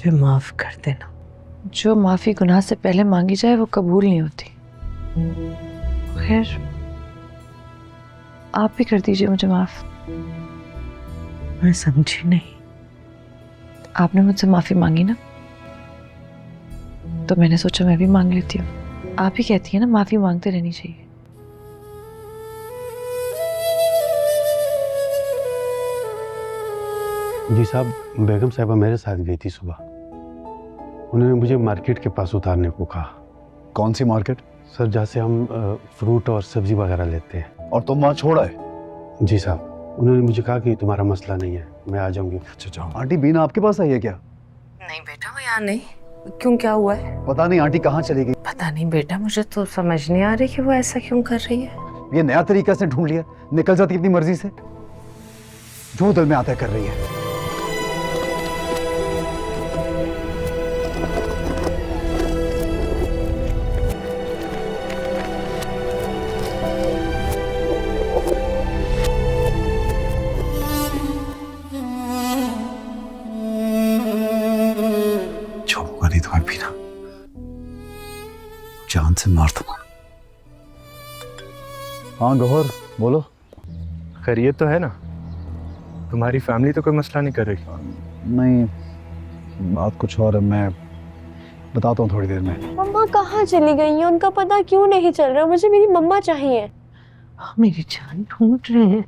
مجھے معاف کر دینا. جو معافی گناہ سے پہلے مانگی جائے وہ قبول نہیں ہوتی. خیر آپ بھی کر دیجئے مجھے معاف. میں سمجھی نہیں. آپ نے مجھ سے معافی مانگی نا تو میں نے سوچا میں بھی مانگ لیتی ہوں. آپ ہی کہتی ہیں نا معافی مانگتے رہنی چاہیے. جی صاحب، بیگم صاحبہ میرے ساتھ گئی تھی صبح. انہوں نے مجھے مارکیٹ کے پاس اتارنے کو کہا. کون سی مارکیٹ؟ سر جہاں سے ہم فروٹ اور سبزی وغیرہ لیتے ہیں. اور تم وہاں چھوڑا ہے؟ جی صاحب، انہوں نے مجھے کہا کہ تمہارا مسئلہ نہیں ہے، میں آ جاؤں گی. اچھا جاؤ. آنٹی بینا آپ کے پاس آئی ہے کیا؟ نہیں بیٹا وہ یہاں نہیں. کیوں کیا ہوا ہے؟ پتا نہیں آنٹی کہاں چلی گئی. پتا نہیں بیٹا، مجھے تو سمجھ نہیں آ رہی کہ وہ ایسا کیوں کر رہی ہے. یہ نیا طریقہ سے ڈھونڈ لیا، نکل جاتی اپنی مرضی سے. جو دل میں آتا ہے کر رہی ہے. جان سے مار دوں. ہاں گوہر بولو. خیریت تو ہے نا؟ تمہاری فیملی تو کوئی مسئلہ نہیں کر رہی؟ نہیں، بات کچھ اور ہے، میں بتاتا ہوں تھوڑی دیر میں. مما کہاں چلی گئی ہیں؟ ان کا پتہ کیوں نہیں چل رہا؟ مجھے میری مما چاہیے. میری جان ڈھونڈ رہے ہیں.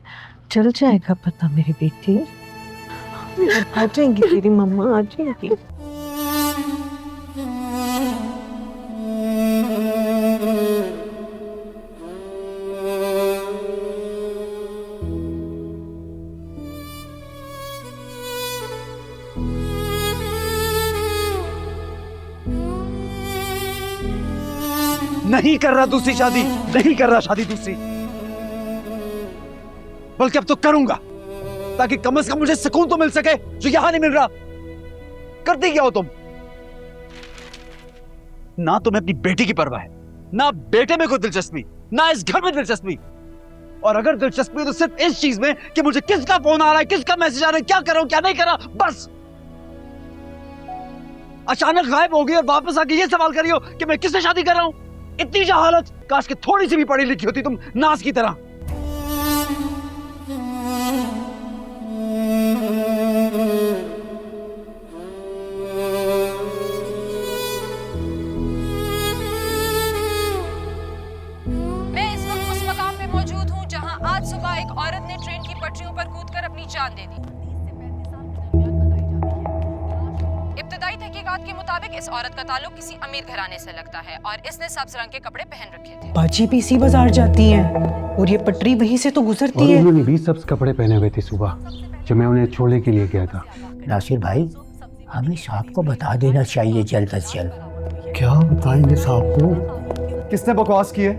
چل جائے گا پتہ میری بیٹی. آ جائیں گی تیری مما، آ جائیں گی. نہیں کر رہا دوسری شادی، نہیں کر رہا شادی دوسری، بلکہ اب تو کروں گا تاکہ کم از کم مجھے سکون تو مل سکے جو یہاں نہیں مل رہا. کرتے کیا ہو تم؟ نہ تمہیں اپنی بیٹی کی پرواہ ہے، نہ بیٹے میں کوئی دلچسپی، نہ اس گھر میں دلچسپی. اور اگر دلچسپی ہے تو صرف اس چیز میں کہ مجھے کس کا فون آ رہا ہے، کس کا میسج آ رہا ہے، کیا کر رہا ہوں کیا نہیں کر رہا. بس اچانک غائب ہو گئی اور واپس آ کے یہ سوال کر رہی ہو کہ میں کس سے شادی کر رہا ہوں. اتنی جہالت، کاش کہ تھوڑی سی بھی پڑھی لکھی ہوتی تم ناز کی طرح. میں اس وقت اس مقام پہ موجود ہوں جہاں آج صبح ایک عورت نے ٹرین کی پٹریوں پر کود کر اپنی جان دے دی. ابتدائی تحقیقات کے مطابق اس عورت کا تعلق کسی امیر گھرانے سے لگتا ہے اور اس نے سبز رنگ کے کپڑے پہن رکھے تھے. باجی بھی اسی بازار جاتی ہیں اور یہ پٹری وہیں سے تو گزرتی ہے. انہوں نے بھی سبز کپڑے پہنے ہوئے تھے صبح جب میں انہیں چھوڑنے کے لیے گیا تھا. ناصر بھائی، ہمیں صاحب کو بتا دینا چاہیے جلد از جلد. کیا بتائیں گے صاحب کو؟ کس نے بکواس کی ہے؟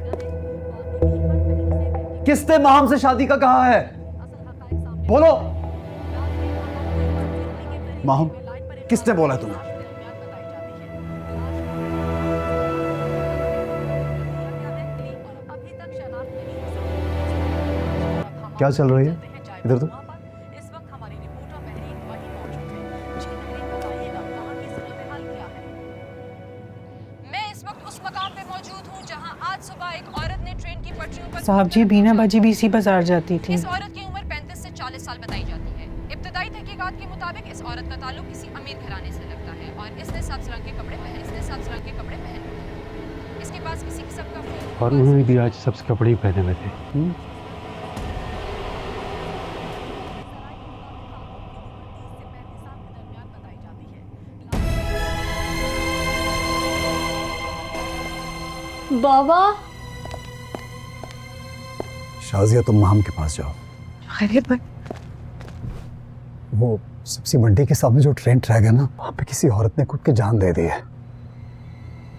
کس نے ماہم سے شادی کا کہا ہے؟ بولو. ماہم کس نے بولا تمہیں؟ کیا چل رہی ہے ادھر؟ تو میں اس وقت اس مقام پہ موجود ہوں جہاں آج صبح ایک عورت نے ٹرین کی پٹریوں پر صاحب جی بینا باجی بھی اسی بازار جاتی تھی. اس عورت کی عمر 35 سے 40 سال بتائی جاتی ہے. ابتدائی تحقیقات کے مطابق اس عورت کا تعلق کسی امیر گھرانے سے لگتا ہے اور اس نے سبز رنگ کے کپڑے پہن رکھے. اس کے پاس کسی قسم کا اور انہوں نے بھی آج سبز کپڑے ہی پہنے ہوئے تھے. بابا شازیہ تم ماہم کے پاس جاؤ. خیریت بھائی؟ وہ سبزی منڈی کے سامنے جو ٹرین ٹریک ہے نا، وہاں پہ کسی عورت نے کود کے جان دے دی ہے.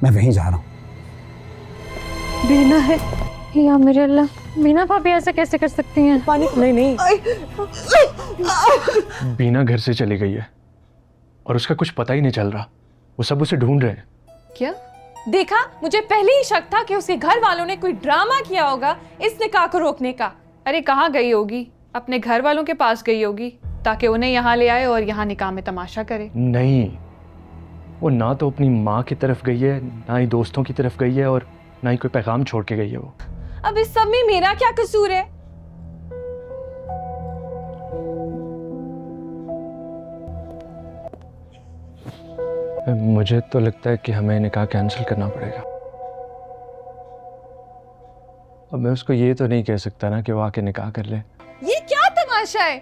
میں وہیں جا رہا ہوں. بینا ہے. یا میرے اللہ، بینا بھابی ایسا کیسے کر سکتی ہیں؟ پانی نہیں. بینا گھر سے چلی گئی ہے اور اس کا کچھ پتہ ہی نہیں چل رہا. وہ سب اسے ڈھونڈ رہے ہیں. کیا دیکھا؟ مجھے پہلے ہی شک تھا کہ اس کے گھر والوں نے کوئی ڈرامہ کیا ہوگا اس نکاح کو روکنے کا. ارے کہاں گئی ہوگی؟ اپنے گھر والوں کے پاس گئی ہوگی تاکہ انہیں یہاں لے آئے اور یہاں نکاح میں تماشا کرے. نہیں، वो ना तो अपनी माँ की तरफ गई है, ना ही दोस्तों की तरफ गई है, और ना ही कोई पैगाम छोड़ के गई है वो। अब इस सब में मेरा क्या कसूर है? मुझे तो लगता है कि हमें निकाह कैंसिल करना पड़ेगा। अब मैं उसको ये तो नहीं कह सकता ना कि वो आके निकाह कर ले। ये क्या तमाशा है?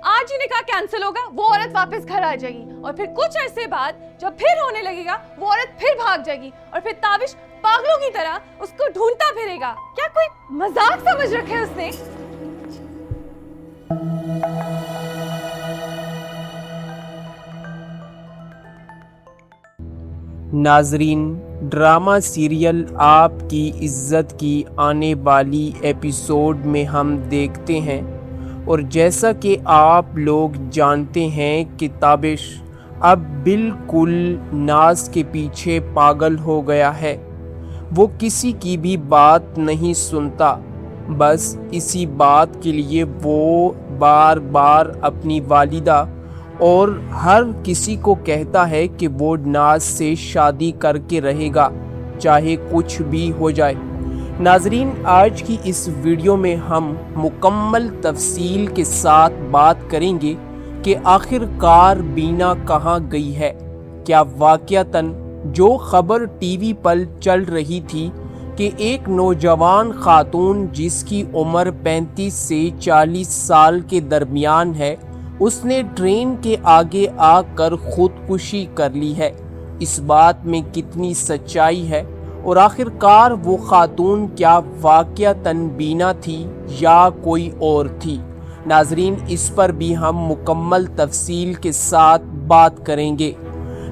आज ही निकाह कैंसिल होगा, वो औरत वापस घर आ जाएगी और फिर कुछ अरसे बाद जब फिर होने लगेगा वो औरत फिर भाग जाएगी और फिर ताबिश पागलों की तरह उसको ढूंढता फिरेगा। क्या कोई मजाक समझ रखा है उसने? नाजरीन, ड्रामा सीरियल आपकी इज्जत की आने वाली एपिसोड में हम देखते हैं, और जैसा कि आप लोग जानते हैं कि ताबिश अब बिल्कुल नाज के पीछे पागल हो गया है। वो किसी की भी बात नहीं सुनता, बस इसी बात के लिए वो बार बार अपनी वालिदा और हर किसी को कहता है कि वो नाज से शादी करके रहेगा, चाहे कुछ भी हो जाए। नाजरीन, आज की इस वीडियो में हम मुकम्मल तफसील के साथ बात करेंगे कि आखिरकार बीना कहाँ गई है। क्या वाक़यातन जो खबर टीवी पर चल रही थी कि एक नौजवान खातून जिसकी उम्र 35 से 40 साल के दरमियान है, उसने ट्रेन के आगे आकर खुदकुशी कर ली है, इस बात में कितनी सच्चाई है? और आखिरकार वो खातून क्या वाक़यातन बीना थी या कोई और थी? नाजरीन, इस पर भी हम मुकम्मल तफसील के साथ बात करेंगे।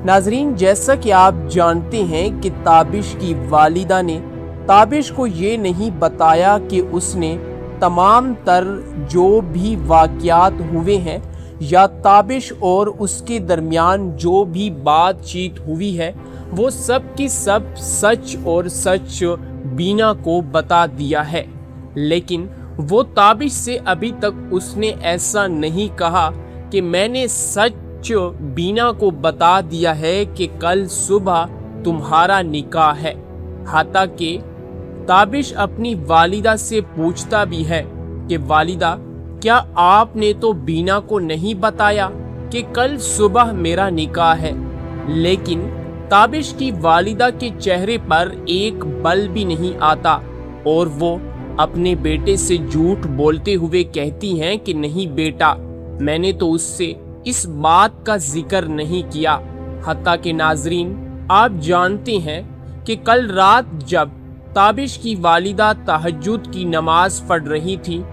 नाजरीन, जैसा कि आप जानते हैं कि ताबिश की वालिदा ने ताबिश को ये नहीं बताया कि उसने तमाम तर जो भी वाक़यात हुए हैं या ताबिश और उसके दरमियान जो भी बातचीत हुई है वो सब की सब सच और सच बीना को बता दिया है। लेकिन वो ताबिश से अभी तक उसने ऐसा नहीं कहा कि मैंने सच बीना को बता दिया है कि कल सुबह तुम्हारा निकाह है। हालांकि ताबिश अपनी वालिदा से पूछता भी है कि वालिदा, क्या आपने तो बीना को नहीं बताया कि कल सुबह मेरा निकाह है? लेकिन ताबिश की वालिदा के चेहरे पर एक बल भी नहीं आता और वो अपने बेटे से झूठ बोलते हुए कहती हैं कि नहीं बेटा, मैंने तो उससे इस बात का जिक्र नहीं किया। हत्ता कि नाजरीन, आप जानते हैं कि कल रात जब ताबिश की वालिदा तहज्जुद की नमाज पढ़ रही थी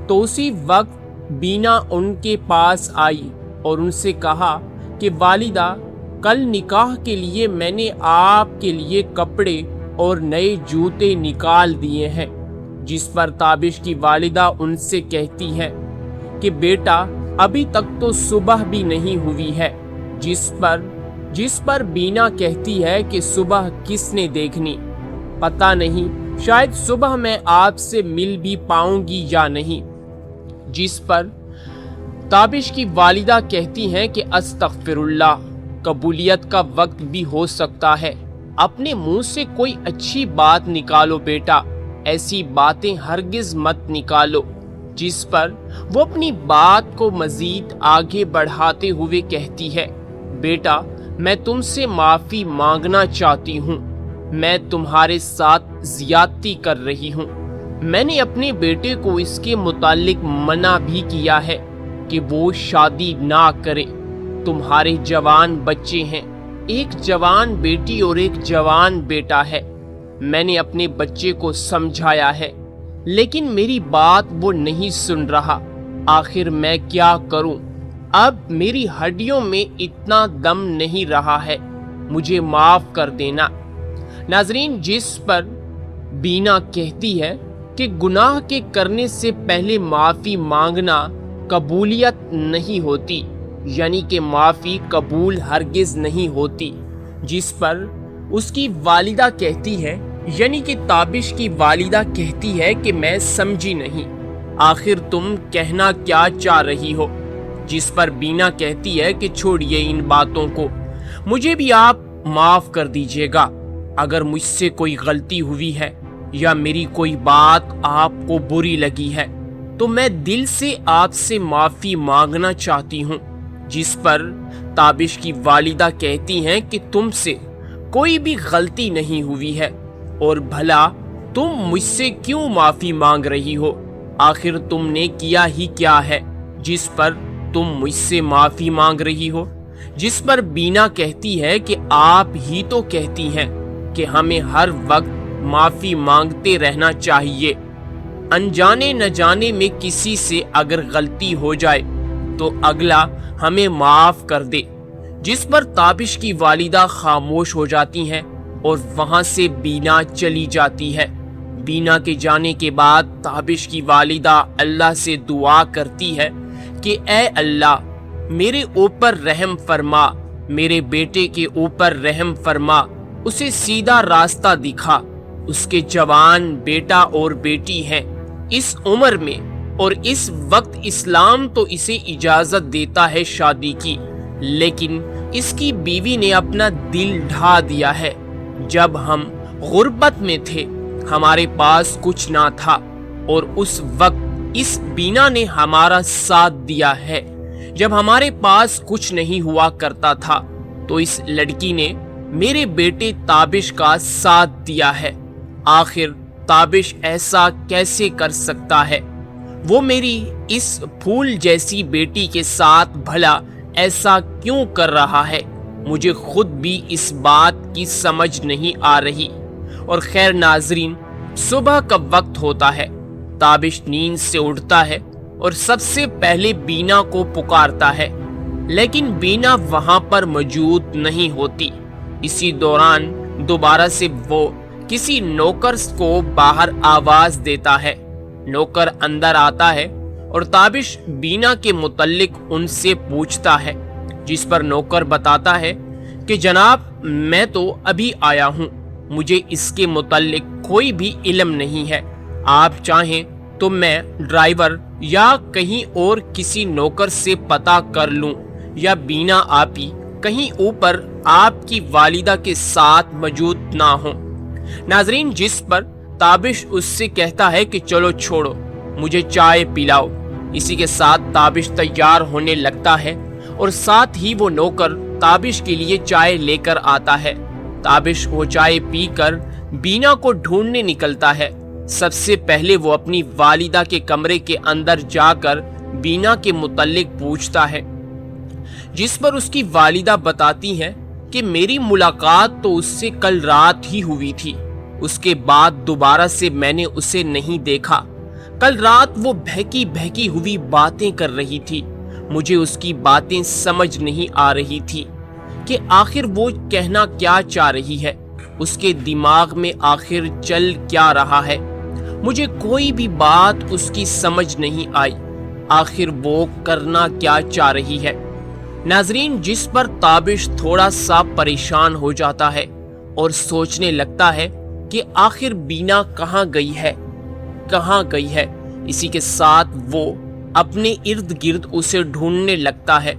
तो उसी वक्त बीना उनके पास आई और उनसे कहा कि वालिदा, कल निकाह के लिए मैंने आपके लिए कपड़े और नए जूते निकाल दिए हैं। जिस पर ताबिश की वालिदा उनसे कहती है कि बेटा, अभी तक तो सुबह भी नहीं हुई है। जिस पर बीना कहती है कि सुबह किसने देखनी, पता नहीं, शायद सुबह मैं आपसे मिल भी पाऊंगी या नहीं। जिस पर ताबिश की वालिदा कहती हैं कि अस्तगफिरुल्लाह, कबूलियत का वक्त भी हो सकता है, अपने मुंह से कोई अच्छी बात निकालो बेटा, ऐसी बातें हरगिज मत निकालो। जिस पर वो अपनी बात को मजीद आगे बढ़ाते हुए कहती है, बेटा, मैं तुमसे माफ़ी मांगना चाहती हूँ, मैं तुम्हारे साथ ज़्यादती कर रही हूँ। मैंने अपने बेटे को इसके मुतालिक मना भी किया है कि वो शादी ना करे। तुम्हारे जवान बच्चे हैं, एक जवान बेटी और एक जवान बेटा है। मैंने अपने बच्चे को समझाया है, लेकिन मेरी बात वो नहीं सुन रहा। आखिर मैं क्या करूं? अब मेरी हड्डियों में इतना दम नहीं रहा है, मुझे माफ कर देना। नाजरीन, जिस पर बीना कहती है कि गुनाह के करने से पहले माफ़ी मांगना कबूलियत नहीं होती, यानी कि माफ़ी कबूल हरगिज़ नहीं होती। जिस पर उसकी वालिदा कहती है, यानी कि ताबिश की वालिदा कहती है कि मैं समझी नहीं, आखिर तुम कहना क्या चाह रही हो? जिस पर बीना कहती है कि छोड़िए इन बातों को, मुझे भी आप माफ कर दीजिएगा। अगर मुझसे कोई गलती हुई है या मेरी कोई बात आपको बुरी लगी है तो मैं दिल से आपसे माफी मांगना चाहती हूँ। जिस पर ताबिश की वालिदा कहती हैं कि तुमसे कोई भी गलती नहीं हुई है और भला तुम मुझसे क्यों माफी मांग रही हो? आखिर तुमने किया ही क्या है जिस पर तुम मुझसे माफी मांग रही हो? जिस पर बीना कहती है कि आप ही तो कहती हैं कि हमें हर वक्त माफी मांगते रहना चाहिए। अनजाने न जाने में किसी से अगर गलती हो जाए तो अगला हमें माफ कर दे। जिस पर ताबिश की वालिदा खामोश हो जाती हैं और वहां से बीना चली जाती है। बीना के जाने के बाद ताबिश की वालिदा अल्लाह से दुआ करती है कि ए अल्लाह, मेरे ऊपर रहम फरमा, मेरे बेटे के ऊपर रहम फरमा, उसे सीधा रास्ता दिखा। उसके जवान बेटा और बेटी हैं इस उम्र में और इस वक्त इस्लाम तो इसे इजाजत देता है शादी की, लेकिन इसकी बीवी ने अपना दिल ढा दिया है। जब हम गुर्बत में थे हमारे पास कुछ ना था और उस वक्त इस बीना ने हमारा साथ दिया है। जब हमारे पास कुछ नहीं हुआ करता था तो इस लड़की ने मेरे बेटे ताबिश का साथ दिया है। आखिर ताबिश ऐसा कैसे कर सकता है? वो मेरी इस फूल जैसी बेटी के साथ भला ऐसा क्यों कर रहा है? मुझे खुद भी इस बात की समझ नहीं आ रही। और खैर नाजरीन, सुबह का वक्त होता है। ताबिश नींद से उठता है और सबसे पहले बीना को पुकारता है, लेकिन बीना वहां पर मौजूद नहीं होती। इसी दौरान दोबारा से वो किसी नौकर को बाहर आवाज देता है। नौकर अंदर आता है और ताबिश बीना के मुतल्लिक उनसे पूछता है, जिस पर नौकर बताता है कि जनाब, मैं तो अभी आया हूँ, मुझे इसके मुतल्लिक कोई भी इल्म नहीं है। आप चाहें तो मैं ड्राइवर या कहीं और किसी नौकर से पता कर लूं, या बीना आपी कहीं ऊपर आपकी वालिदा के साथ मौजूद ना हो। नाजरीन, जिस पर ताबिश उससे कहता है कि चलो छोड़ो, मुझे चाय पिलाओ। इसी के साथ ताबिश तैयार होने लगता है और साथ ही वो नौकर ताबिश के लिए चाय लेकर आता है। ताबिश वो चाय पीकर बीना को ढूंढने निकलता है। सबसे पहले वो अपनी वालिदा के कमरे के अंदर जाकर बीना के मुतल्लिक पूछता है, जिस पर उसकी वालिदा बताती है कि मेरी मुलाकात तो उससे कल रात ही हुई थी। उसके बाद दोबारा से मैंने उसे नहीं देखा। कल रात वो बहकी बहकी हुई बातें कर रही थी। मुझे उसकी बातें समझ नहीं आ रही थी कि आखिर वो कहना क्या चाह रही है, उसके दिमाग में आखिर चल क्या रहा है। मुझे कोई भी बात उसकी समझ नहीं आई। आखिर वो करना क्या चाह रही है? नाजरीन, जिस पर ताबिश थोड़ा सा परेशान हो जाता है और सोचने लगता है कि आखिर बीना कहाँ गई है, कहाँ गई है। इसी के साथ वो अपने इर्द गिर्द उसे ढूंढने लगता है।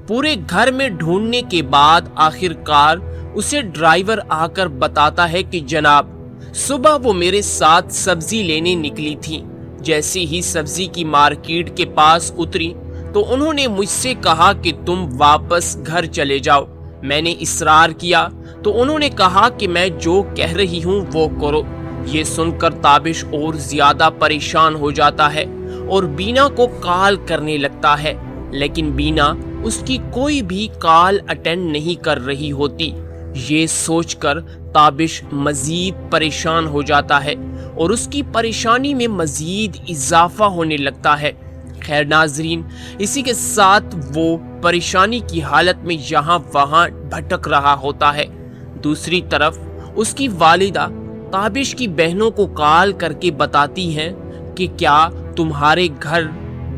पूरे घर में ढूंढने के बाद आखिरकार उसे ड्राइवर आकर बताता है कि जनाब, सुबह वो मेरे साथ सब्जी लेने निकली थी। जैसे ही सब्जी की मार्केट के पास उतरी तो उन्होंने मुझसे कहा कि तुम वापस घर चले जाओ। मैंने इसरार किया तो उन्होंने कहा कि मैं जो कह रही हूँ वो करो। ये सुनकर ताबिश और ज्यादा परेशान हो जाता है और बीना को कॉल करने लगता है, लेकिन बीना उसकी कोई भी कॉल अटेंड नहीं कर रही होती। ये सोचकर ताबिश मजीद परेशान हो जाता है और उसकी परेशानी में मजीद इजाफा होने लगता है। खैर नाजरीन, इसी के साथ वो परेशानी की हालत में यहाँ वहाँ भटक रहा होता है। दूसरी तरफ उसकी वालिदा ताबिश की बहनों को कॉल करके बताती हैं कि क्या तुम्हारे घर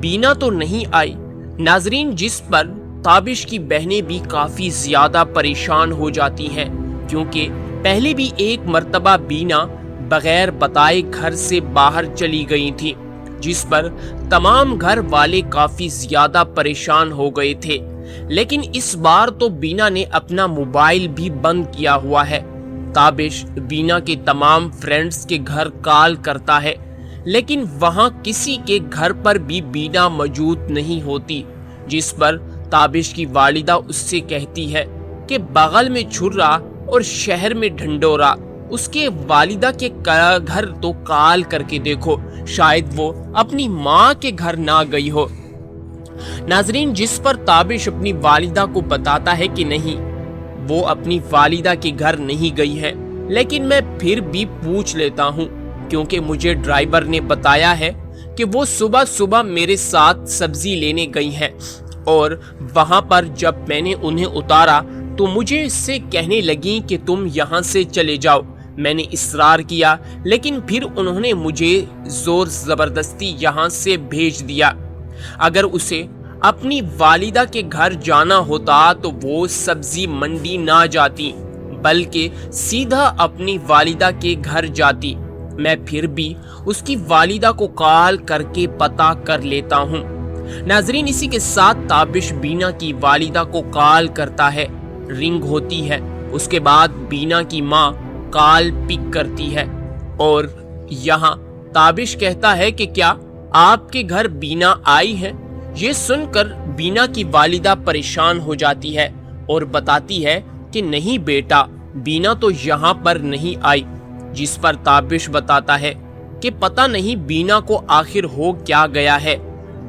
बीना तो नहीं आई। नाजरीन, जिस पर ताबिश की बहनें भी काफी ज्यादा परेशान हो जाती हैं, क्योंकि पहले भी एक मर्तबा बीना बगैर बताए घर से बाहर चली गई थी। जिस पर तमाम घर वाले काफी ज्यादा परेशान हो गए थे। लेकिन इस बार तो बीना ने अपना मोबाइल भी बंद किया हुआ है। ताबिश बीना के तमाम फ्रेंड्स के घर कॉल करता है, लेकिन वहां किसी के घर पर भी बीना मौजूद नहीं होती, जिस पर ताबिश की वालिदा उससे कहती है कि बगल में छुर्रा और शहर में ढंडोरा। उसके वालिदा के घर तो कॉल करके देखो, शायद वो अपनी माँ के घर ना गई हो। नाजरीन, जिस पर ताबिश अपनी वालिदा को बताता है कि नहीं, वो अपनी वालिदा के घर नहीं गई है, लेकिन मैं फिर भी पूछ लेता हूँ क्योंकि मुझे ड्राइवर ने बताया है कि वो सुबह सुबह मेरे साथ सब्जी लेने गई हैं और वहां पर जब मैंने उन्हें उतारा तो मुझे इससे कहने लगी कि तुम यहाँ से चले जाओ। मैंने इसरार किया, लेकिन फिर उन्होंने मुझे जोर जबरदस्ती यहाँ से भेज दिया। अगर उसे अपनी वालिदा के घर जाना होता तो वो सब्जी मंडी ना जाती, बल्कि सीधा अपनी वालिदा के घर जाती। मैं फिर भी उसकी वालिदा को कॉल करके पता कर लेता हूँ। नाजरीन, इसी के साथ ताबिश बीना की वालिदा को कॉल करता है। रिंग होती है, उसके बाद बीना की माँ कॉल पिक करती है और यहाँ ताबिश कहता है कि क्या आपके घर बीना आई है। ये सुनकर बीना की वालिदा परेशान हो जाती है और बताती है कि नहीं बेटा, बीना तो यहाँ पर नहीं आई। जिस पर ताबिश बताता है कि पता नहीं बीना को आखिर हो क्या गया है,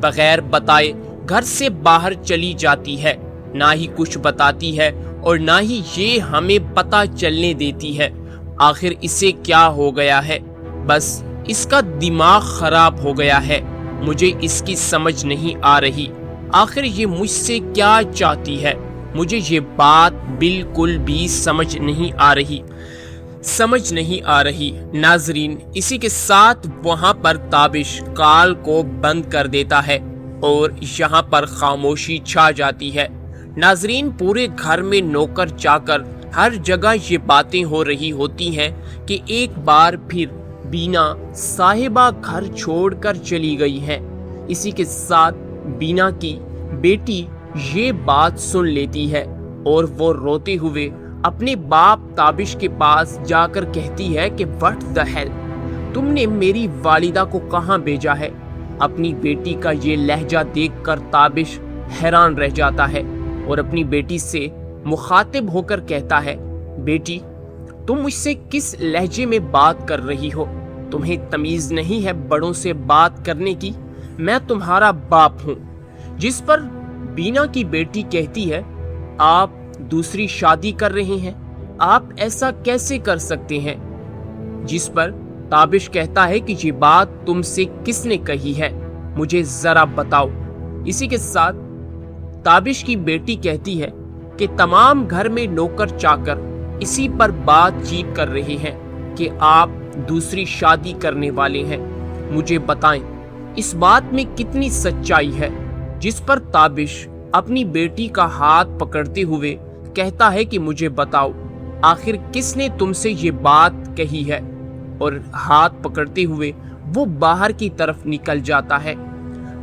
बगैर बताए घर से बाहर चली जाती है, ना ही कुछ बताती है और ना ही ये हमें पता चलने देती है आखिर इसे क्या हो गया है। बस इसका दिमाग खराब हो गया है। मुझे इसकी समझ नहीं आ रही, आखिर ये मुझसे क्या चाहती है। मुझे ये बात बिल्कुल भी समझ नहीं आ रही। नाजरीन, इसी के साथ वहां पर ताबिश कॉल को बंद कर देता है और यहाँ पर खामोशी छा जाती है। नाजरीन, पूरे घर में नौकर चाकर हर जगह ये बातें हो रही होती हैं कि एक बार फिर बीना साहिबा घर छोड़कर चली गई है। इसी के साथ बीना की बेटी ये बात सुन लेती है और वो रोते हुए अपने बाप ताबिश के पास जाकर कहती है कि व्हाट द हेल, तुमने मेरी वालिदा को कहाँ भेजा है। अपनी बेटी का ये लहजा देखकर ताबिश हैरान रह जाता है और अपनी बेटी से मुखातिब होकर कहता है, बेटी तुम मुझसे किस लहजे में बात कर रही हो? तुम्हें तमीज नहीं है बड़ों से बात करने की? मैं तुम्हारा बाप हूँ। जिस पर बीना की बेटी कहती है, आप दूसरी शादी कर रहे हैं, आप ऐसा कैसे कर सकते हैं? जिस पर ताबिश कहता है कि ये बात तुमसे किसने कही है, मुझे जरा बताओ। इसी के साथ ताबिश की बेटी कहती है कि तमाम घर में नौकर चाकर इसी पर बातचीत कर रहे हैं कि आप दूसरी शादी करने वाले हैं। मुझे बताएं इस बात में कितनी सच्चाई है। जिस पर ताबिश अपनी बेटी का हाथ पकड़ते हुए कहता है कि मुझे बताओ, आखिर किसने तुमसे ये बात कही है? और हाथ पकड़ते हुए वो बाहर की तरफ निकल जाता है।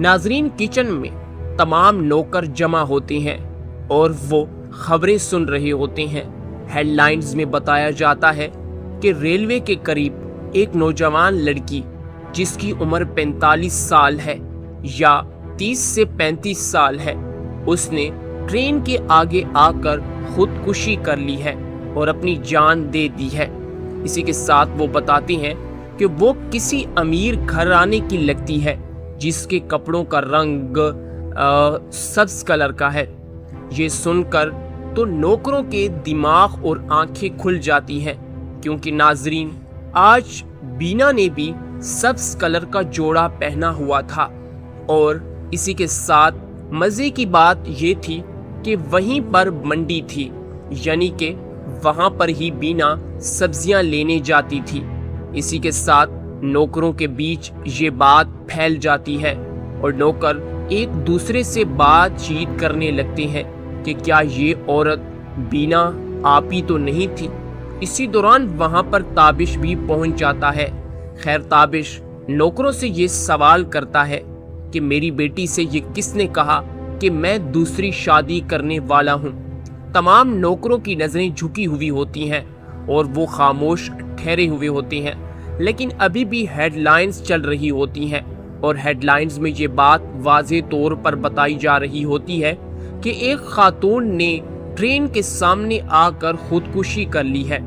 नाजरीन, किचन में तमाम नौकर जमा होते हैं और वो खबरें सुन रहे होते हैं। हेडलाइंस में बताया जाता है कि रेलवे के करीब एक नौजवान लड़की जिसकी उम्र 45 साल है या 30 से 35 साल है, उसने ट्रेन के आगे आकर खुदकुशी कर ली है और अपनी जान दे दी है। इसी के साथ वो बताते हैं कि वो किसी अमीर घराने की लगती है जिसके कपड़ों का रंग सब्ज कलर का है। ये सुनकर तो नौकरों के दिमाग और आंखें खुल जाती हैं, क्योंकि नाजरीन आज बीना ने भी सब्ज कलर का जोड़ा पहना हुआ था। और इसी के साथ मज़े की बात ये थी कि वहीं पर मंडी थी, यानी कि वहां पर ही बीना सब्जियां लेने जाती थी। इसी के साथ नौकरों के बीच ये बात फैल जाती है और नौकर एक दूसरे से बातचीत करने लगते हैं कि क्या ये औरत बीना आप ही तो नहीं थी। इसी दौरान वहां पर ताबिश भी पहुंच जाता है। खैर, ताबिश नौकरों से ये सवाल करता है कि मेरी बेटी से ये किसने कहा कि मैं दूसरी शादी करने वाला हूँ। तमाम नौकरों की नज़रें झुकी हुई होती हैं और वो खामोश ठहरे हुए होते हैं, लेकिन अभी भी हेडलाइंस चल रही होती हैं और हेडलाइंस में ये बात वाज़े तौर पर बताई जा रही होती है कि एक खातून ने ट्रेन के सामने आकर खुदकुशी कर ली है।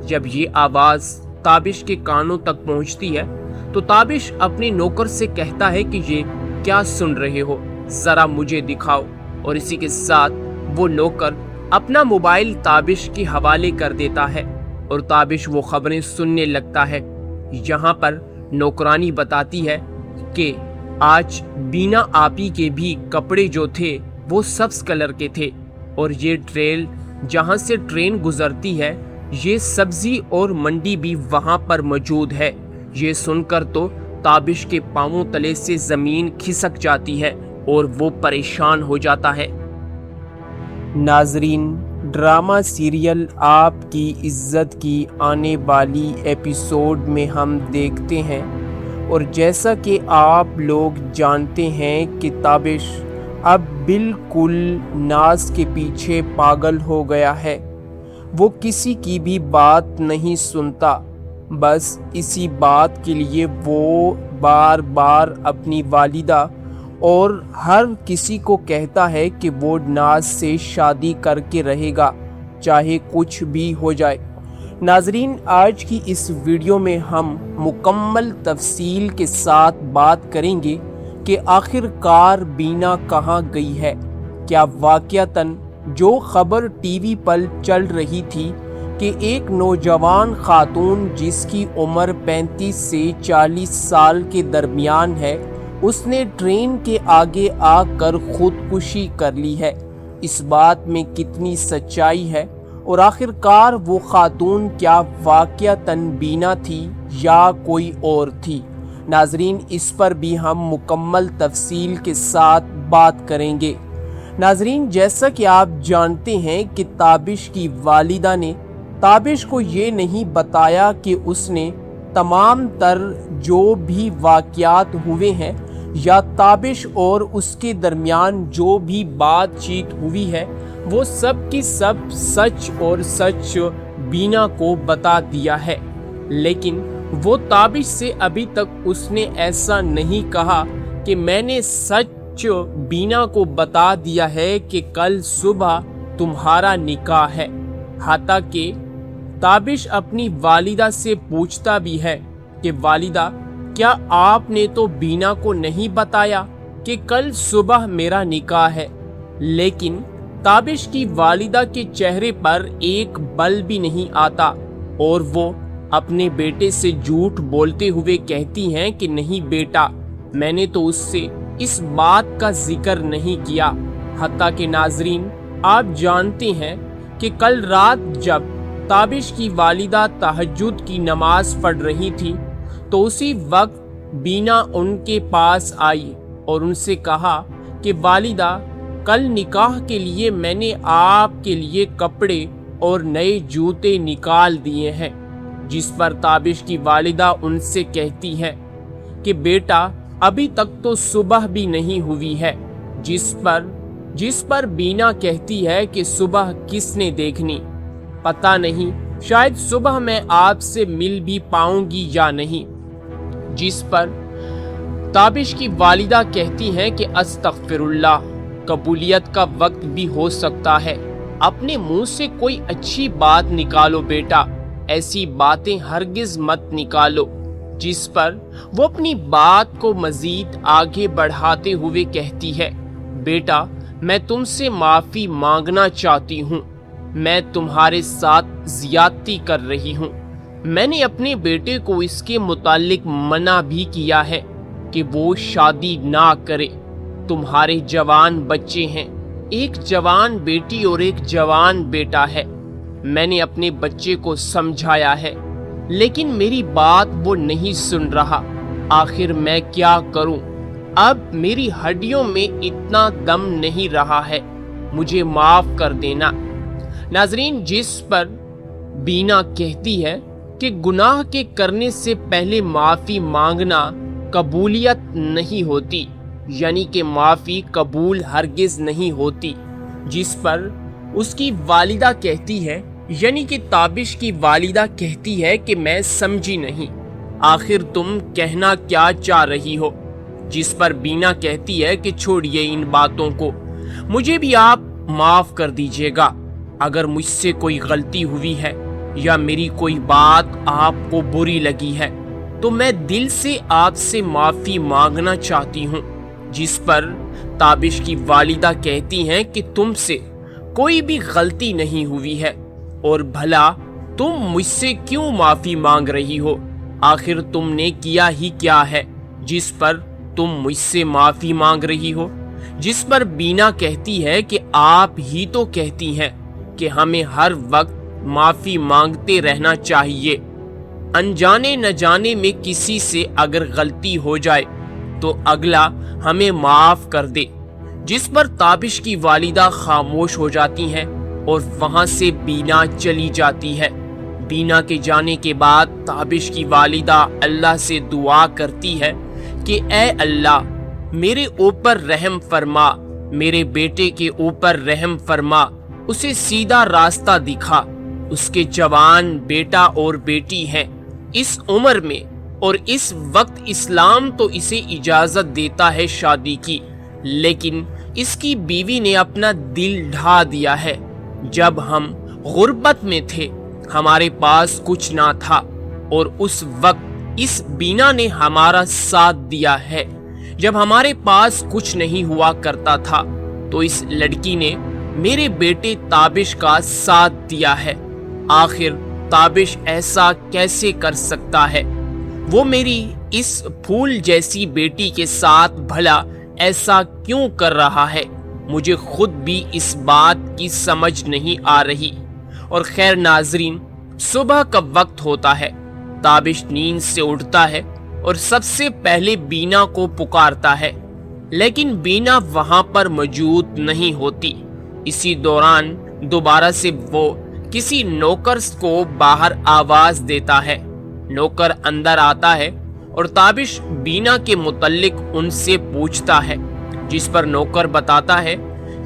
जब ये आवाज़ ताबिश के कानों तक पहुंचती है तो ताबिश अपने नौकर से कहता है कि ये क्या सुन रहे हो, ज़रा मुझे दिखाओ। और इसी के साथ वो नौकर अपना मोबाइल ताबिश के हवाले कर देता है और ताबिश वो खबरें सुनने लगता है। यहाँ पर नौकरानी बताती है कि आज बीना आपी के भी कपड़े जो थे वो सब्ज कलर के थे और ये ट्रेल जहाँ से ट्रेन गुजरती है ये सब्जी और मंडी भी वहाँ पर मौजूद है। ये सुनकर तो ताबिश के पांवों तले से ज़मीन खिसक जाती है और वो परेशान हो जाता है। नाजरीन, ड्रामा सीरियल आपकी इज्जत की आने वाली एपिसोड में हम देखते हैं और जैसा कि आप लोग जानते हैं कि ताबिश अब बिल्कुल नाज के पीछे पागल हो गया है। वो किसी की भी बात नहीं सुनता, बस इसी बात के लिए वो बार बार अपनी वालिदा और हर किसी को कहता है कि वो नाज से शादी करके रहेगा चाहे कुछ भी हो जाए। नाजरीन, आज की इस वीडियो में हम मुकम्मल तफसील के साथ बात करेंगे कि आखिरकार बीना कहाँ गई है। क्या वाक़यातन जो खबर टीवी पर चल रही थी कि एक नौजवान खातून जिसकी उम्र 35 से 40 साल के दरमियान है, उसने ट्रेन के आगे आकर खुदकुशी कर ली है, इस बात में कितनी सच्चाई है और आखिरकार वो खातून क्या वाक़यातन बीना थी या कोई और थी। नाजरीन, इस पर भी हम मुकम्मल तफसील के साथ बात करेंगे। नाजरीन, जैसा कि आप जानते हैं कि ताबिश की वालिदा ने ताबिश को ये नहीं बताया कि उसने तमाम तर जो भी वाक़यात हुए हैं या ताबिश और उसके दरमियान जो भी बातचीत हुई है वो सब की सब सच और सच बीना को बता दिया है। लेकिन वो ताबिश से अभी तक उसने ऐसा नहीं कहा कि मैंने सच बीना को बता दिया है कि कल सुबह तुम्हारा निकाह है। हालांकि ताबिश अपनी वालिदा से पूछता भी है कि वालिदा, क्या आपने तो बीना को नहीं बताया कि कल सुबह मेरा निकाह है? लेकिन ताबिश की वालिदा के चेहरे पर एक बल भी नहीं आता और वो अपने बेटे से झूठ बोलते हुए कहती हैं कि नहीं बेटा, मैंने तो उससे इस बात का जिक्र नहीं किया। हत्ता कि नाजरीन, आप जानते हैं कि कल रात जब ताबिश की वालिदा तहज्जुद की नमाज पढ़ रही थी तो उसी वक्त बीना उनके पास आई और उनसे कहा कि वालिदा, कल निकाह के लिए मैंने आपके लिए कपड़े और नए जूते निकाल दिए हैं। जिस पर ताबिश की वालिदा उनसे कहती है कि बेटा, अभी तक तो सुबह भी नहीं हुई है। जिस पर बीना कहती है कि सुबह किसने देखनी, पता नहीं, शायद सुबह मैं आपसे मिल भी पाऊंगी या नहीं। जिस पर ताबिश की वालिदा कहती हैं कि अस्तगफिरुल्लाह, कबूलियत का वक्त भी हो सकता है, अपने मुंह से कोई अच्छी बात निकालो बेटा, ऐसी बातें हरगिज मत निकालो। जिस पर वो अपनी बात को मजीद आगे बढ़ाते हुए कहती है, बेटा, मैं तुमसे माफ़ी मांगना चाहती हूँ, मैं तुम्हारे साथ ज़्यादती कर रही हूँ। मैंने अपने बेटे को इसके मुतालिक मना भी किया है कि वो शादी ना करे। तुम्हारे जवान बच्चे हैं, एक जवान बेटी और एक जवान बेटा है। मैंने अपने बच्चे को समझाया है, लेकिन मेरी बात वो नहीं सुन रहा। आखिर मैं क्या करूं? अब मेरी हड्डियों में इतना दम नहीं रहा है, मुझे माफ कर देना। नाजरीन, जिस पर बीना कहती है कि गुनाह के करने से पहले माफ़ी मांगना कबूलियत नहीं होती, यानी कि माफ़ी कबूल हरगिज़ नहीं होती। जिस पर उसकी वालिदा कहती है, यानी कि ताबिश की वालिदा कहती है कि मैं समझी नहीं, आखिर तुम कहना क्या चाह रही हो। जिस पर बीना कहती है कि छोड़िए इन बातों को, मुझे भी आप माफ़ कर दीजिएगा। अगर मुझसे कोई गलती हुई है या मेरी कोई बात आपको बुरी लगी है तो मैं दिल से आपसे माफ़ी मांगना चाहती हूँ। जिस पर ताबिश की वालिदा कहती हैं कि तुमसे कोई भी गलती नहीं हुई है और भला तुम मुझसे क्यों माफ़ी मांग रही हो, आखिर तुमने किया ही क्या है जिस पर तुम मुझसे माफ़ी मांग रही हो। जिस पर बीना कहती है कि आप ही तो कहती हैं कि हमें हर वक्त माफ़ी मांगते रहना चाहिए, अनजाने न जाने में किसी से अगर गलती हो जाए तो अगला हमें माफ़ कर दे। जिस पर ताबिश की वालिदा खामोश हो जाती हैं और वहाँ से बीना चली जाती है। बीना के जाने के बाद ताबिश की वालिदा अल्लाह से दुआ करती है कि ए अल्लाह, मेरे ऊपर रहम फरमा, मेरे बेटे के ऊपर रहम फरमा, उसे सीधा रास्ता दिखा। उसके जवान बेटा और बेटी हैं इस उम्र में और इस वक्त इस्लाम तो इसे इजाज़त देता है शादी की, लेकिन इसकी बीवी ने अपना दिल ढा दिया है। जब हम गुर्बत में थे हमारे पास कुछ ना था और उस वक्त इस बीना ने हमारा साथ दिया है। जब हमारे पास कुछ नहीं हुआ करता था तो इस लड़की ने मेरे बेटे ताबिश का साथ दिया है। आखिर ताबिश ऐसा कैसे कर सकता है? वो मेरी इस फूल जैसी बेटी के साथ भला ऐसा क्यों कर रहा है? मुझे खुद भी इस बात की समझ नहीं आ रही। और खैर नाजरीन, सुबह का वक्त होता है, ताबिश नींद से उठता है और सबसे पहले बीना को पुकारता है, लेकिन बीना वहां पर मौजूद नहीं होती। इसी दौरान दोबारा से वो किसी नौकर को बाहर आवाज देता है। नौकर अंदर आता है और ताबिश बीना के मुतल्लिक उनसे पूछता है, जिस पर नौकर बताता है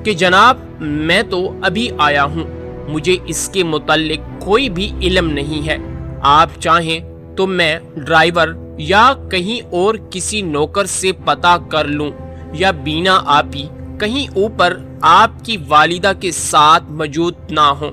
कि जनाब मैं तो अभी आया हूँ, मुझे इसके मुतल्लिक कोई भी इल्म नहीं है। आप चाहें तो मैं ड्राइवर या कहीं और किसी नौकर से पता कर लूं या बीना आपी कहीं ऊपर आपकी वालिदा के साथ मौजूद ना हो।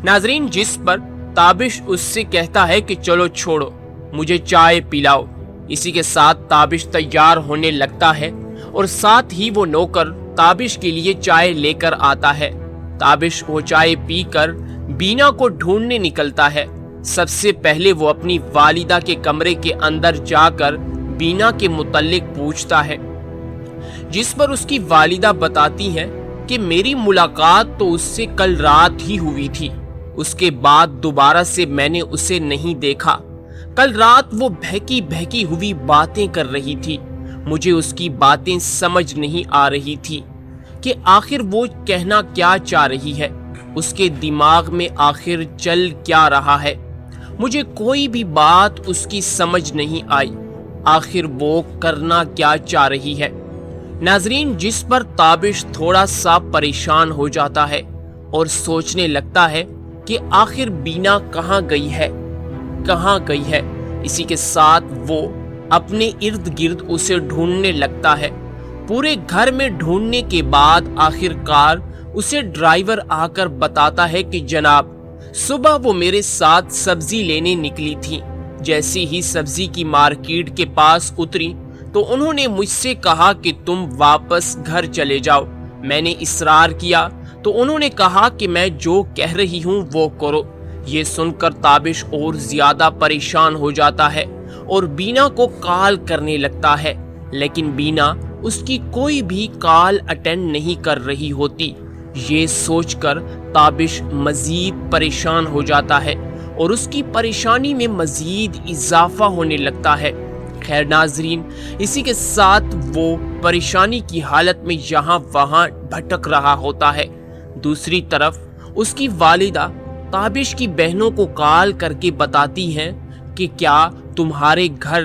नाजरीन, जिस पर ताबिश उससे कहता है कि चलो छोड़ो, मुझे चाय पिलाओ। इसी के साथ ताबिश तैयार होने लगता है और साथ ही वो नौकर ताबिश के लिए चाय लेकर आता है। ताबिश वो चाय पीकर बीना को ढूंढने निकलता है। सबसे पहले वो अपनी वालिदा के कमरे के अंदर जाकर बीना के मुतल्लिक पूछता है, जिस पर उसकी वालिदा बताती है कि मेरी मुलाकात तो उससे कल रात ही हुई थी, उसके बाद दोबारा से मैंने उसे नहीं देखा। कल रात वो बहकी बहकी हुई बातें कर रही थी, मुझे उसकी बातें समझ नहीं आ रही थी कि आखिर वो कहना क्या चाह रही है, उसके दिमाग में आखिर चल क्या रहा है। मुझे कोई भी बात उसकी समझ नहीं आई, आखिर वो करना क्या चाह रही है। नाजरीन, जिस पर ताबिश थोड़ा सा परेशान हो जाता है और सोचने लगता है कि आखिर बीना कहाँ गई है, कहाँ गई है। इसी के साथ वो अपने इर्द गिर्द उसे ढूंढने लगता है। पूरे घर में ढूंढने के बाद आखिरकार उसे ड्राइवर आकर बताता है कि जनाब, सुबह वो मेरे साथ सब्जी लेने निकली थी। जैसे ही सब्जी की मार्केट के पास उतरी तो उन्होंने मुझसे कहा कि तुम वापस घर चले जाओ। मैंने इसरार किया तो उन्होंने कहा कि मैं जो कह रही हूँ वो करो। ये सुनकर ताबिश और ज्यादा परेशान हो जाता है और बीना को कॉल करने लगता है, लेकिन बीना उसकी कोई भी कॉल अटेंड नहीं कर रही होती। ये सोचकर ताबिश मजीद परेशान हो जाता है और उसकी परेशानी में मजीद इजाफा होने लगता है। खैर नाजरीन, इसी के साथ वो परेशानी की हालत में यहाँ वहाँ भटक रहा होता है। दूसरी तरफ उसकी वालिदा ताबिश की बहनों को कॉल करके बताती हैं कि क्या तुम्हारे घर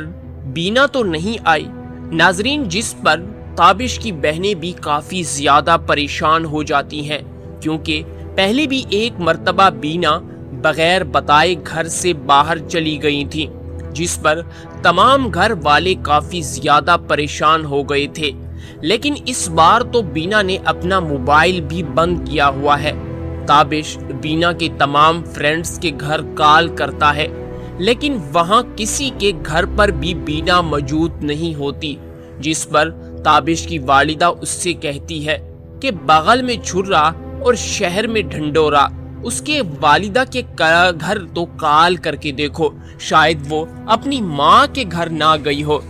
बीना तो नहीं आई। नाजरीन, जिस पर ताबिश की बहनें भी काफ़ी ज़्यादा परेशान हो जाती हैं, क्योंकि पहले भी एक मर्तबा बीना बगैर बताए घर से बाहर चली गई थी, जिस पर तमाम घर वाले काफ़ी ज़्यादा परेशान हो गए थे। लेकिन इस बार तो बीना ने अपना मोबाइल भी बंद किया हुआ है। ताबिश बीना के तमाम फ्रेंड्स के घर कॉल करता है, लेकिन वहां किसी के घर पर भी बीना मौजूद नहीं होती, जिस पर ताबिश की वालिदा उससे कहती है कि बगल में छुर्रा और शहर में ढंडोरा, उसके वालिदा के घर तो कॉल करके देखो, शायद वो अपनी माँ के घर ना गई हो।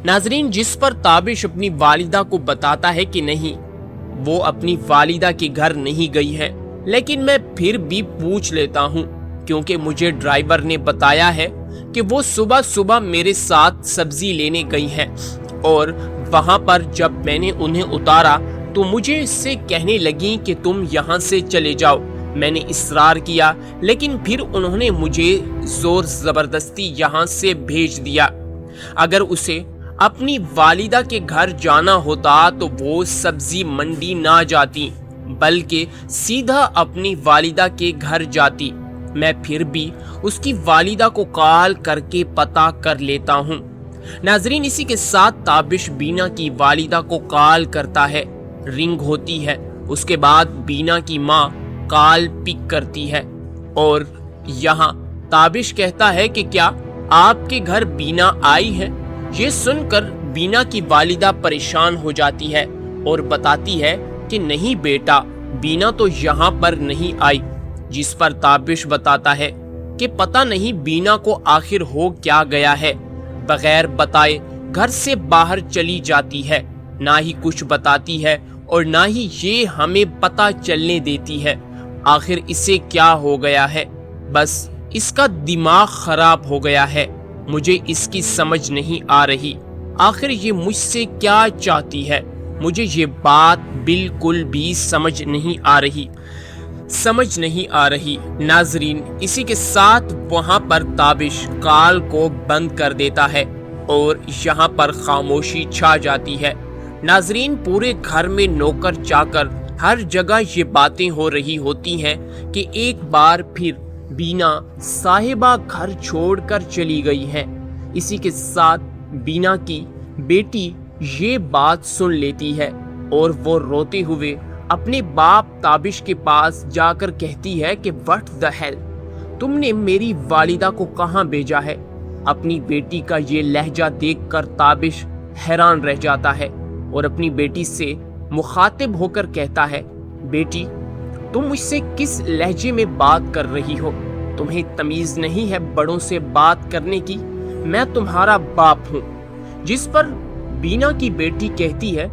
नाजरीन, जिस पर ताबिश अपनी वालिदा को बताता है कि नहीं, वो अपनी वालिदा के घर नहीं गई है, लेकिन मैं फिर भी पूछ लेता हूँ, क्योंकि मुझे ड्राइवर ने बताया है कि वो सुबह सुबह मेरे साथ सब्जी लेने गई हैं, और वहाँ पर जब मैंने उन्हें उतारा तो मुझे इससे कहने लगी कि तुम यहाँ से चले जाओ। मैंने इसरार किया, लेकिन फिर उन्होंने मुझे जोर जबरदस्ती यहाँ से भेज दिया। अगर उसे अपनी वालिदा के घर जाना होता तो वो सब्जी मंडी ना जाती, बल्कि सीधा अपनी वालिदा के घर जाती। मैं फिर भी उसकी वालिदा को कॉल करके पता कर लेता हूँ। नाजरीन, इसी के साथ ताबिश बीना की वालिदा को कॉल करता है, रिंग होती है। उसके बाद बीना की माँ कॉल पिक करती है और यहाँ ताबिश कहता है कि क्या आपके घर बीना आई है। ये सुनकर बीना की वालिदा परेशान हो जाती है और बताती है कि नहीं बेटा, बीना तो यहाँ पर नहीं आई, जिस पर ताबिश बताता है कि पता नहीं बीना को आखिर हो क्या गया है, बगैर बताए घर से बाहर चली जाती है, ना ही कुछ बताती है और ना ही ये हमें पता चलने देती है। आखिर इसे क्या हो गया है? बस इसका दिमाग खराब हो गया है। मुझे इसकी समझ नहीं आ रही, आखिर ये मुझसे क्या चाहती है। मुझे ये बात बिल्कुल भी समझ नहीं आ रही। नाजरीन, इसी के साथ वहां पर ताबिश कॉल को बंद कर देता है और यहाँ पर खामोशी छा जाती है। नाजरीन, पूरे घर में नौकर चाकर हर जगह ये बातें हो रही होती हैं कि एक बार फिर बीना साहिबा घर छोड़कर चली गई है। इसी के साथ बीना की बेटी ये बात सुन लेती है और वो रोते हुए अपने बाप ताबिश के पास जाकर कहती है कि व्हाट द हेल, तुमने मेरी वालिदा को कहाँ भेजा है। अपनी बेटी का ये लहजा देखकर ताबिश हैरान रह जाता है और अपनी बेटी से मुखातिब होकर कहता है, बेटी तुम मुझसे किस लहजे में बात कर रही हो? तुम्हें तमीज नहीं है बड़ों से बात करने की? मैं तुम्हारा बाप हूँ। जिस पर बीना की बेटी कहती है,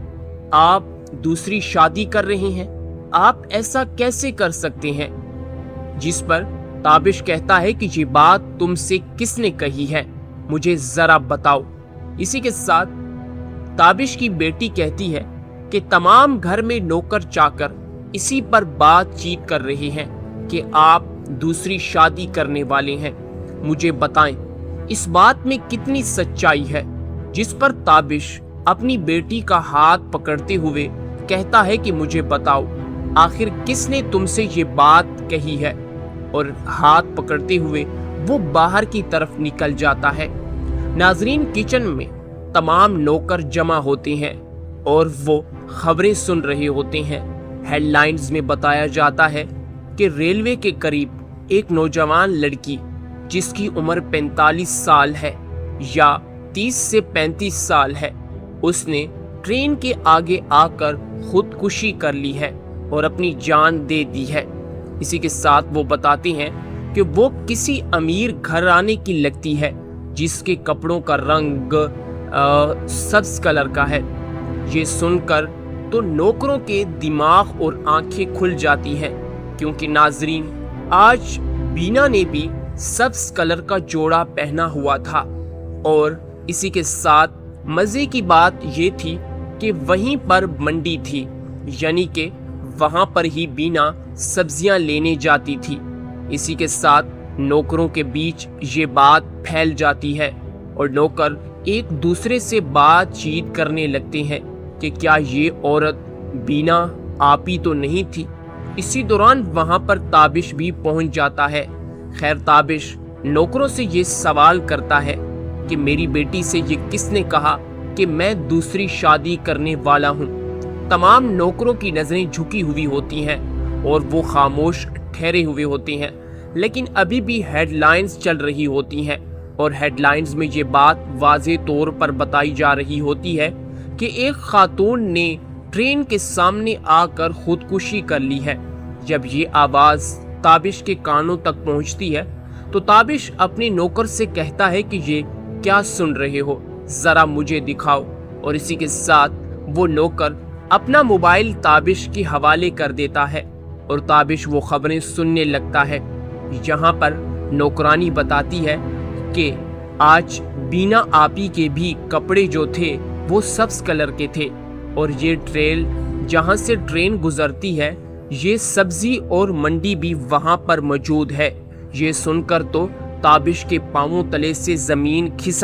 आप दूसरी शादी कर रहे हैं, आप ऐसा कैसे कर सकते हैं? जिस पर ताबिश कहता है कि ये बात तुमसे किसने कही है, मुझे जरा बताओ। इसी के साथ ताबिश की बेटी कहती है कि तमाम घर में नौकर चाकर इसी पर बातचीत कर रहे हैं कि आप दूसरी शादी करने वाले हैं, मुझे बताएं इस बात में कितनी सच्चाई है। जिस पर ताबिश अपनी बेटी का हाथ पकड़ते हुए कहता है कि मुझे बताओ, आखिर किसने तुमसे ये बात कही है, और हाथ पकड़ते हुए वो बाहर की तरफ निकल जाता है। नाजरीन, किचन में तमाम नौकर जमा होते हैं और वो खबरें सुन रहे होते हैं। हेडलाइंस में बताया जाता है कि रेलवे के करीब एक नौजवान लड़की जिसकी उम्र 45 साल है या 30 से 35 साल है, उसने ट्रेन के आगे आकर खुदकुशी कर ली है और अपनी जान दे दी है। इसी के साथ वो बताते हैं कि वो किसी अमीर घराने की लगती है जिसके कपड़ों का रंग सब्ज कलर का है। ये सुनकर तो नौकरों के दिमाग और आंखें खुल जाती हैं, क्योंकि नाजरीन आज बीना ने भी सब्ज कलर का जोड़ा पहना हुआ था। और इसी के साथ मज़े की बात ये थी कि वहीं पर मंडी थी, यानी कि वहाँ पर ही बीना सब्जियाँ लेने जाती थी। इसी के साथ नौकरों के बीच ये बात फैल जाती है और नौकर एक दूसरे से बातचीत करने लगते हैं कि क्या ये औरत बीना आपी तो नहीं थी। इसी दौरान वहां पर ताबिश भी पहुंच जाता है। खैर ताबिश नौकरों से ये सवाल करता है कि मेरी बेटी से ये किसने कहा कि मैं दूसरी शादी करने वाला हूँ। तमाम नौकरों की नजरें झुकी हुई होती हैं और वो खामोश ठहरे हुए होते हैं, लेकिन अभी भी हेडलाइंस चल रही होती हैं और हेडलाइंस में ये बात वाज़े तौर पर बताई जा रही होती है कि एक खातून ने ट्रेन के सामने आकर खुदकुशी कर ली है। जब ये आवाज़ ताबिश के कानों तक पहुंचती है तो ताबिश अपने नौकर से कहता है कि ये क्या सुन रहे हो, ज़रा मुझे दिखाओ। और इसी के साथ वो नौकर अपना मोबाइल ताबिश के हवाले कर देता है और ताबिश वो खबरें सुनने लगता है। यहाँ पर नौकरानी बताती है कि आज बीना आपी के भी कपड़े जो थे वो सब्ज कलर के थे और ये ट्रेल जहाँ से ट्रेन गुजरती है ये सब्जी और मंडी भी वहाँ पर मौजूद है। ये सुनकर तो ताबिश के पांवों तले से जमीन खिसक